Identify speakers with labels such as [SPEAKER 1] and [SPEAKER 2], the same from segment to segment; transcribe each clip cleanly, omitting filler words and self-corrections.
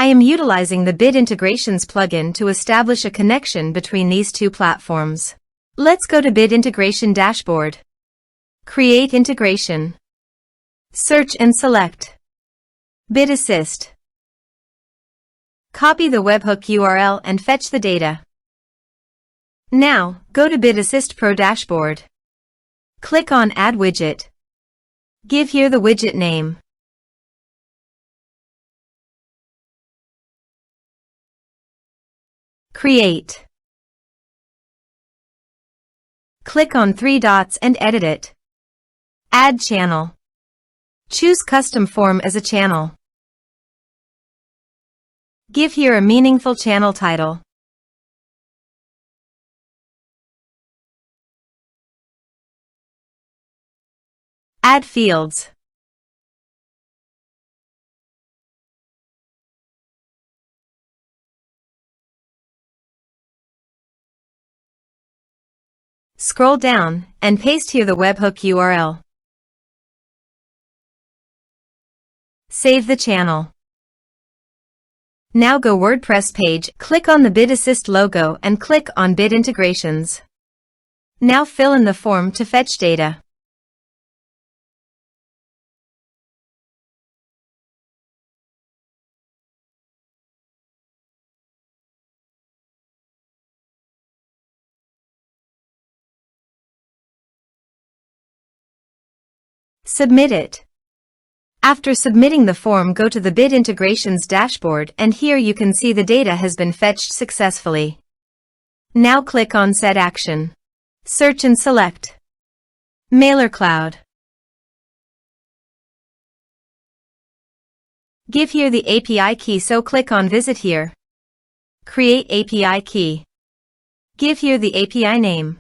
[SPEAKER 1] I am utilizing the Bid Integrations plugin to establish a connection between these two platforms. Let's go to Bid Integration Dashboard. Create Integration. Search and select Bid Assist. Copy the webhook URL and fetch the data. Now, go to Bid Assist Pro Dashboard. Click on Add Widget. Give here the widget name. Create. Click on 3 dots and edit it. Add channel. Choose Custom Form as a channel. Give here a meaningful channel title. Add fields. Scroll down and paste here the webhook URL. Save the channel. Now go WordPress page, click on the Bid Assist logo and click on Bid Integrations. Now fill in the form to fetch data. Submit it. After submitting the form, go to the Bid Integrations dashboard and here you can see the data has been fetched successfully. Now click on Set Action. Search and select Mailercloud. Give here the API key, so click on Visit here. Create API key. Give here the API name.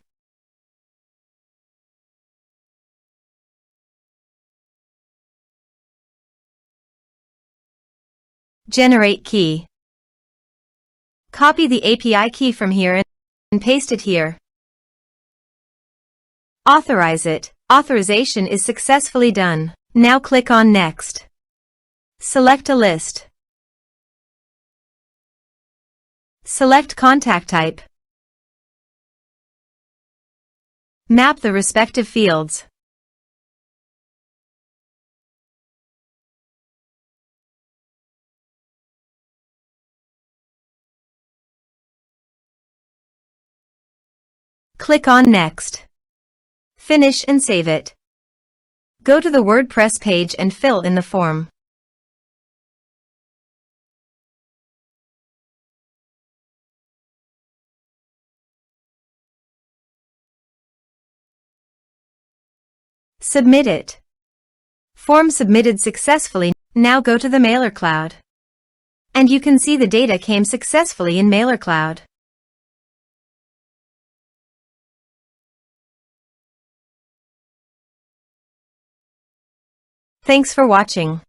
[SPEAKER 1] Generate key. Copy the API key from here and paste it here. Authorize it. Authorization is successfully done. Now click on Next. Select a list. Select contact type. Map the respective fields. Click on Next. Finish and save it. Go to the WordPress page and fill in the form. Submit it. Form submitted successfully. Now go to the Mailercloud. And you can see the data came successfully in Mailercloud. Thanks for watching.